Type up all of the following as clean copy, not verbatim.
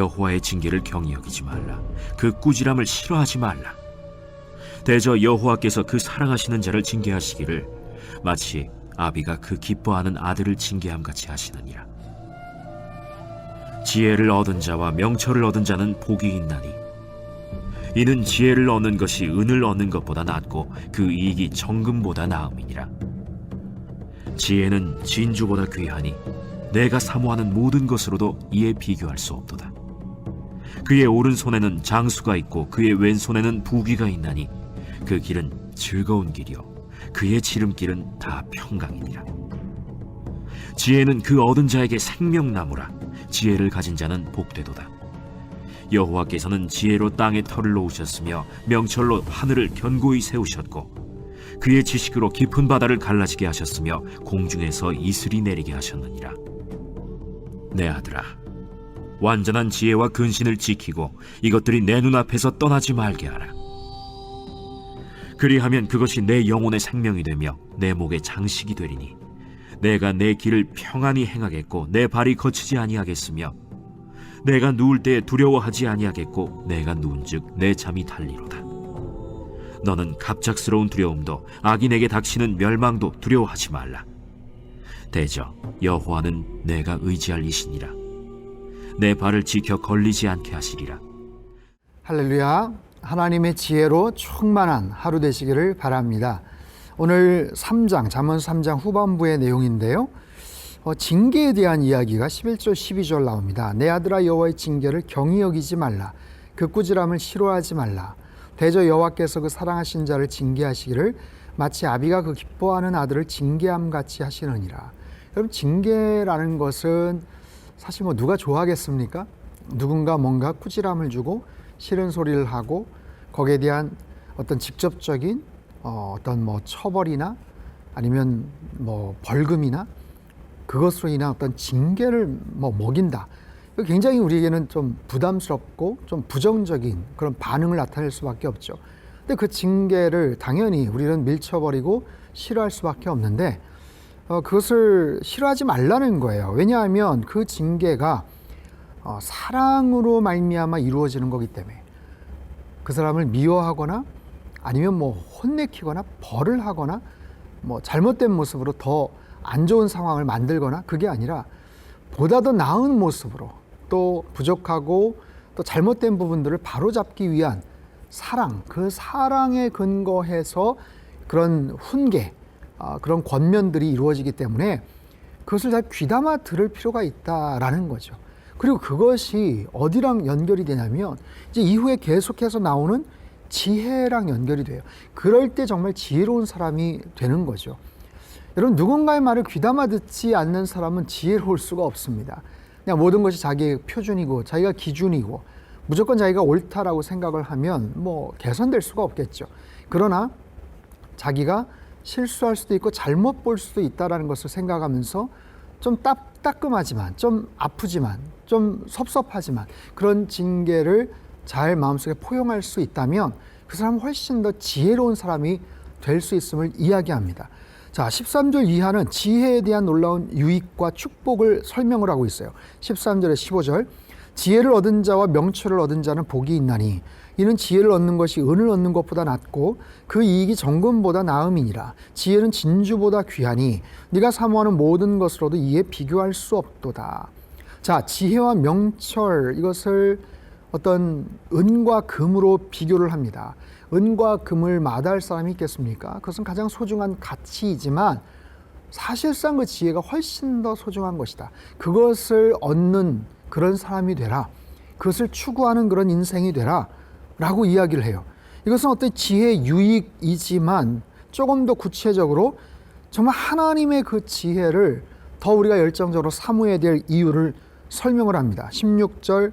여호와의 징계를 경히 여기지 말라. 그 꾸지람을 싫어하지 말라. 대저 여호와께서 그 사랑하시는 자를 징계하시기를 마치 아비가 그 기뻐하는 아들을 징계함같이 하시느니라. 지혜를 얻은 자와 명철을 얻은 자는 복이 있나니 이는 지혜를 얻는 것이 은을 얻는 것보다 낫고 그 이익이 정금보다 나음이니라. 지혜는 진주보다 귀하니 내가 사모하는 모든 것으로도 이에 비교할 수 없도다. 그의 오른손에는 장수가 있고 그의 왼손에는 부귀가 있나니 그 길은 즐거운 길이요 그의 지름길은 다 평강이니라. 지혜는 그 얻은 자에게 생명나무라. 지혜를 가진 자는 복되도다. 여호와께서는 지혜로 땅의 털을 놓으셨으며 명철로 하늘을 견고히 세우셨고 그의 지식으로 깊은 바다를 갈라지게 하셨으며 공중에서 이슬이 내리게 하셨느니라. 내 아들아, 완전한 지혜와 근신을 지키고 이것들이 내 눈앞에서 떠나지 말게 하라. 그리하면 그것이 내 영혼의 생명이 되며 내 목의 장식이 되리니 내가 내 길을 평안히 행하겠고 내 발이 거치지 아니하겠으며 내가 누울 때에 두려워하지 아니하겠고 내가 누운즉 내 잠이 달리로다. 너는 갑작스러운 두려움도 악인에게 닥치는 멸망도 두려워하지 말라. 대저 여호와는 내가 의지할 이시니라. 내 발을 지켜 걸리지 않게 하시리라. 할렐루야. 하나님의 지혜로 충만한 하루 되시기를 바랍니다. 오늘 3장, 잠언 3장 후반부의 내용인데요. 징계에 대한 이야기가 11절, 12절 나옵니다. 내 아들아 여호와의 징계를 경히 여기지 말라. 그 꾸지람을 싫어하지 말라. 대저 여호와께서 그 사랑하신 자를 징계하시기를 마치 아비가 그 기뻐하는 아들을 징계함같이 하시느니라. 여러분, 징계라는 것은 사실 누가 좋아하겠습니까? 누군가 뭔가 꾸지람을 주고 싫은 소리를 하고 거기에 대한 어떤 직접적인 어떤 처벌이나 아니면 벌금이나 그것으로 인한 어떤 징계를 먹인다. 굉장히 우리에게는 좀 부담스럽고 좀 부정적인 그런 반응을 나타낼 수밖에 없죠. 근데 그 징계를 당연히 우리는 밀쳐버리고 싫어할 수밖에 없는데 그것을 싫어하지 말라는 거예요. 왜냐하면 그 징계가 사랑으로 말미암아 이루어지는 거기 때문에 그 사람을 미워하거나 아니면 혼내키거나 벌을 하거나 잘못된 모습으로 더 안 좋은 상황을 만들거나 그게 아니라 보다 더 나은 모습으로 또 부족하고 또 잘못된 부분들을 바로잡기 위한 사랑, 그 사랑에 근거해서 그런 훈계, 그런 권면들이 이루어지기 때문에 그것을 잘 귀담아 들을 필요가 있다라는 거죠. 그리고 그것이 어디랑 연결이 되냐면 이제 이후에 계속해서 나오는 지혜랑 연결이 돼요. 그럴 때 정말 지혜로운 사람이 되는 거죠. 여러분, 누군가의 말을 귀담아 듣지 않는 사람은 지혜로울 수가 없습니다. 그냥 모든 것이 자기의 표준이고 자기가 기준이고 무조건 자기가 옳다라고 생각을 하면 개선될 수가 없겠죠. 그러나 자기가 실수할 수도 있고 잘못 볼 수도 있다는 것을 생각하면서 좀 따끔하지만 좀 아프지만 좀 섭섭하지만 그런 징계를 잘 마음속에 포용할 수 있다면 그 사람은 훨씬 더 지혜로운 사람이 될 수 있음을 이야기합니다. 자, 13절 이하는 지혜에 대한 놀라운 유익과 축복을 설명을 하고 있어요. 13절에 15절, 지혜를 얻은 자와 명철을 얻은 자는 복이 있나니 이는 지혜를 얻는 것이 은을 얻는 것보다 낫고 그 이익이 정금보다 나음이니라. 지혜는 진주보다 귀하니 네가 사모하는 모든 것으로도 이에 비교할 수 없도다. 자, 지혜와 명철, 이것을 어떤 은과 금으로 비교를 합니다. 은과 금을 마다할 사람이 있겠습니까? 그것은 가장 소중한 가치이지만 사실상 그 지혜가 훨씬 더 소중한 것이다. 그것을 얻는 그런 사람이 되라. 그것을 추구하는 그런 인생이 되라. 라고 이야기를 해요. 이것은 어떤 지혜의 유익이지만 조금 더 구체적으로 정말 하나님의 그 지혜를 더 우리가 열정적으로 사모해야 될 이유를 설명을 합니다. 16절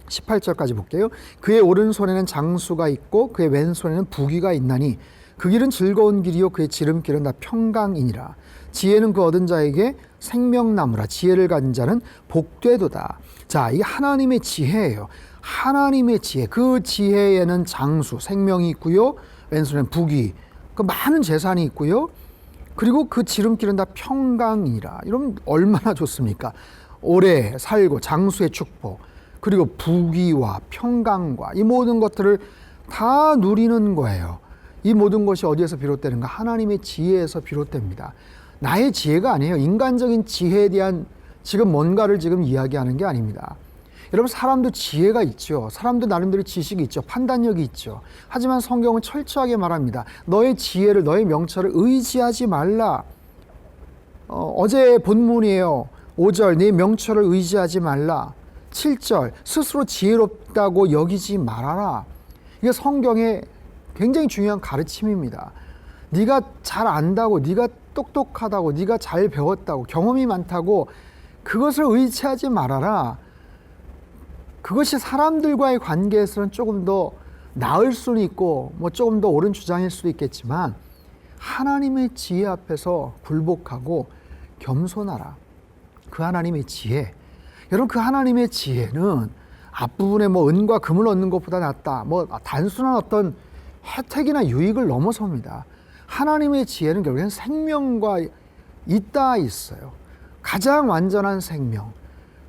18절까지 볼게요. 그의 오른손에는 장수가 있고 그의 왼손에는 부귀가 있나니 그 길은 즐거운 길이요 그의 지름길은 다 평강이니라. 지혜는 그 얻은 자에게 생명나무라. 지혜를 가진 자는 복되도다. 자, 이게 하나님의 지혜예요. 하나님의 지혜. 그 지혜에는 장수, 생명이 있고요. 왼손에는 부귀, 그 많은 재산이 있고요. 그리고 그 지름길은 다 평강이니라. 이러면 얼마나 좋습니까? 오래 살고 장수의 축복. 그리고 부귀와 평강과 이 모든 것들을 다 누리는 거예요. 이 모든 것이 어디에서 비롯되는가? 하나님의 지혜에서 비롯됩니다. 나의 지혜가 아니에요. 인간적인 지혜에 대한 지금 뭔가를 지금 이야기하는 게 아닙니다. 여러분, 사람도 지혜가 있죠. 사람도 나름대로 지식이 있죠. 판단력이 있죠. 하지만 성경은 철저하게 말합니다. 너의 지혜를, 너의 명철을 의지하지 말라. 어제 본문이에요. 5절, 네 명철을 의지하지 말라. 7절, 스스로 지혜롭다고 여기지 말아라. 이게 성경의 굉장히 중요한 가르침입니다. 네가 잘 안다고, 네가 똑똑하다고, 네가 잘 배웠다고, 경험이 많다고 그것을 의지하지 말아라. 그것이 사람들과의 관계에서는 조금 더 나을 수는 있고 뭐 조금 더 옳은 주장일 수도 있겠지만 하나님의 지혜 앞에서 굴복하고 겸손하라. 그 하나님의 지혜. 여러분, 그 하나님의 지혜는 앞부분에 뭐 은과 금을 얻는 것보다 낫다. 뭐 단순한 어떤 혜택이나 유익을 넘어섭니다. 하나님의 지혜는 결국엔 생명과 있다 있어요. 가장 완전한 생명,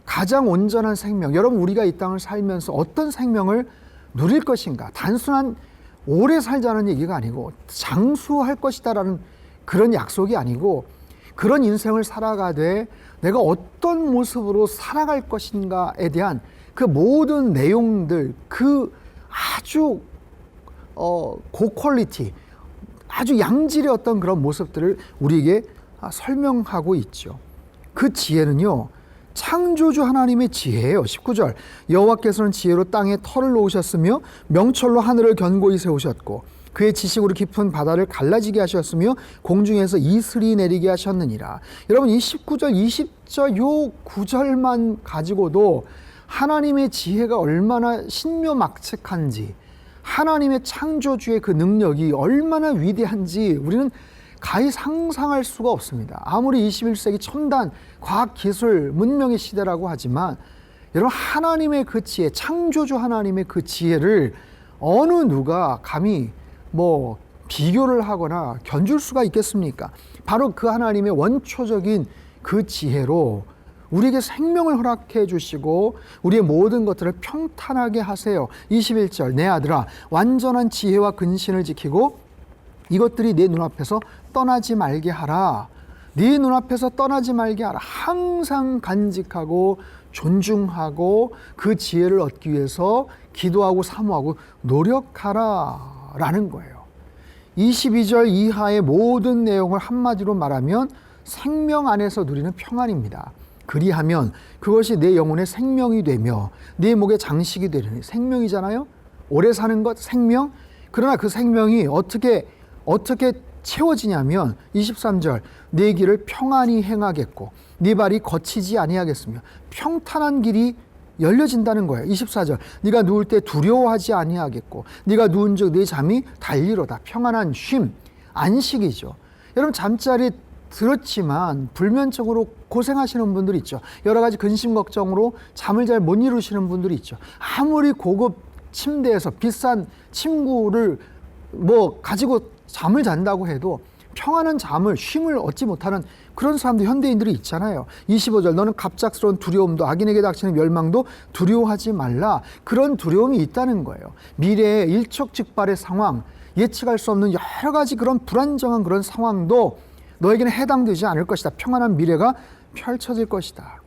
가장 온전한 생명. 여러분, 우리가 이 땅을 살면서 어떤 생명을 누릴 것인가? 단순한 오래 살자는 얘기가 아니고 장수할 것이다라는 그런 약속이 아니고 그런 인생을 살아가되 내가 어떤 모습으로 살아갈 것인가에 대한 그 모든 내용들, 그 아주 고퀄리티, 아주 양질의 어떤 그런 모습들을 우리에게 설명하고 있죠. 그 지혜는요, 창조주 하나님의 지혜예요. 19절, 여호와께서는 지혜로 땅에 털을 놓으셨으며 명철로 하늘을 견고히 세우셨고 그의 지식으로 깊은 바다를 갈라지게 하셨으며 공중에서 이슬이 내리게 하셨느니라. 여러분, 이 19절, 20절 요 구절만 가지고도 하나님의 지혜가 얼마나 신묘막측한지, 하나님의 창조주의 그 능력이 얼마나 위대한지 우리는 가히 상상할 수가 없습니다. 아무리 21세기 첨단 과학기술 문명의 시대라고 하지만 여러분, 하나님의 그 지혜, 창조주 하나님의 그 지혜를 어느 누가 감히 뭐 비교를 하거나 견줄 수가 있겠습니까? 바로 그 하나님의 원초적인 그 지혜로 우리에게 생명을 허락해 주시고 우리의 모든 것들을 평탄하게 하세요. 21절, 내 아들아 완전한 지혜와 근신을 지키고 이것들이 내 눈앞에서 떠나지 말게 하라. 네 눈앞에서 떠나지 말게 하라. 항상 간직하고 존중하고 그 지혜를 얻기 위해서 기도하고 사모하고 노력하라 라는 거예요. 22절 이하의 모든 내용을 한마디로 말하면 생명 안에서 누리는 평안입니다. 그리하면 그것이 내 영혼의 생명이 되며 내 목의 장식이 되리니. 생명이잖아요. 오래 사는 것 생명. 그러나 그 생명이 어떻게 채워지냐면 23절, 내 길을 평안히 행하겠고 네 발이 거치지 아니하겠으며 평탄한 길이 열려진다는 거예요. 24절, 네가 누울 때 두려워하지 아니하겠고 네가 누운 즉 네 잠이 달리로다. 평안한 쉼, 안식이죠. 여러분, 잠자리 들었지만 불면증으로 고생하시는 분들이 있죠. 여러 가지 근심 걱정으로 잠을 잘 못 이루시는 분들이 있죠. 아무리 고급 침대에서 비싼 침구를 뭐 가지고 잠을 잔다고 해도 평안한 잠을, 쉼을 얻지 못하는 그런 사람들, 현대인들이 있잖아요. 25절, 너는 갑작스러운 두려움도 악인에게 닥치는 멸망도 두려워하지 말라. 그런 두려움이 있다는 거예요. 미래의 일촉즉발의 상황, 예측할 수 없는 여러 가지 그런 불안정한 그런 상황도 너에게는 해당되지 않을 것이다. 평안한 미래가 펼쳐질 것이다.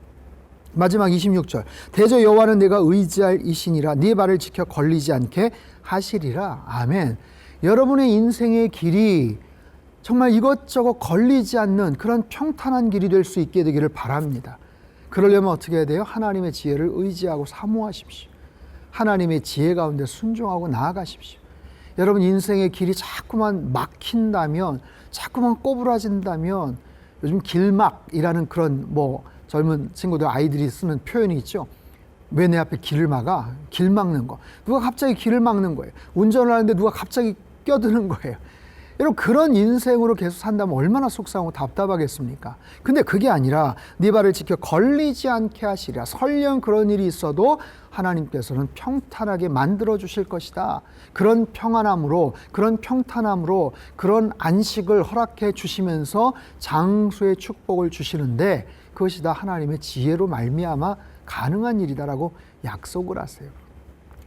마지막 26절, 대저 여호와는 내가 의지할 이신이라 네 발을 지켜 걸리지 않게 하시리라. 아멘. 여러분의 인생의 길이 정말 이것저것 걸리지 않는 그런 평탄한 길이 될 수 있게 되기를 바랍니다. 그러려면 어떻게 해야 돼요? 하나님의 지혜를 의지하고 사모하십시오. 하나님의 지혜 가운데 순종하고 나아가십시오. 여러분, 인생의 길이 자꾸만 막힌다면, 자꾸만 꼬부라진다면, 요즘 길막이라는 그런 뭐 젊은 친구들, 아이들이 쓰는 표현이 있죠. 왜 내 앞에 길을 막아? 길 막는 거. 누가 갑자기 길을 막는 거예요. 운전을 하는데 누가 갑자기 껴드는 거예요. 여러분, 그런 인생으로 계속 산다면 얼마나 속상하고 답답하겠습니까? 근데 그게 아니라 네 발을 지켜 걸리지 않게 하시리라. 설령 그런 일이 있어도 하나님께서는 평탄하게 만들어 주실 것이다. 그런 평안함으로, 그런 평탄함으로, 그런 안식을 허락해 주시면서 장수의 축복을 주시는데 그것이 다 하나님의 지혜로 말미암아 가능한 일이다라고 약속을 하세요.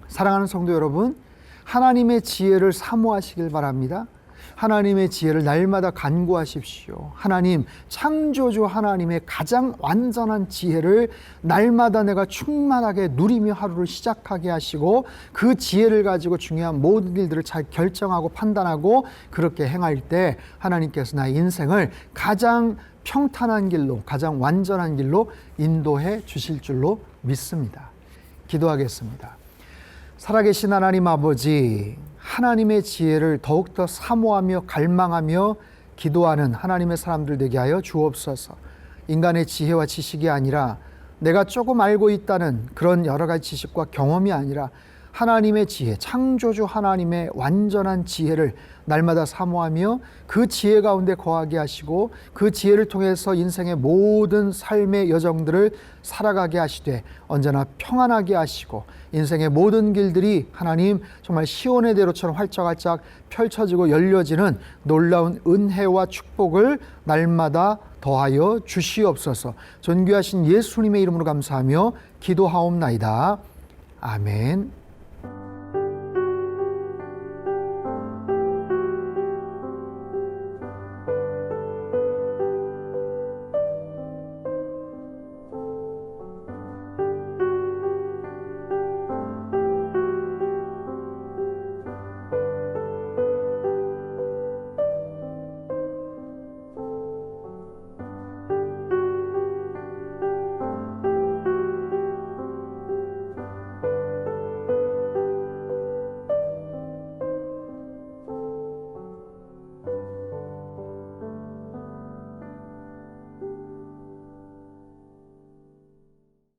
사랑하는 성도 여러분, 하나님의 지혜를 사모하시길 바랍니다. 하나님의 지혜를 날마다 간구하십시오. 하나님, 창조주 하나님의 가장 완전한 지혜를 날마다 내가 충만하게 누리며 하루를 시작하게 하시고, 그 지혜를 가지고 중요한 모든 일들을 잘 결정하고 판단하고 그렇게 행할 때 하나님께서 나의 인생을 가장 평탄한 길로, 가장 완전한 길로 인도해 주실 줄로 믿습니다. 기도하겠습니다. 살아계신 하나님 아버지, 하나님의 지혜를 더욱더 사모하며 갈망하며 기도하는 하나님의 사람들 되게 하여 주옵소서. 인간의 지혜와 지식이 아니라 내가 조금 알고 있다는 그런 여러 가지 지식과 경험이 아니라 하나님의 지혜, 창조주 하나님의 완전한 지혜를 날마다 사모하며 그 지혜 가운데 거하게 하시고, 그 지혜를 통해서 인생의 모든 삶의 여정들을 살아가게 하시되 언제나 평안하게 하시고, 인생의 모든 길들이 하나님 정말 시온의 대로처럼 활짝활짝 펼쳐지고 열려지는 놀라운 은혜와 축복을 날마다 더하여 주시옵소서. 존귀하신 예수님의 이름으로 감사하며 기도하옵나이다. 아멘.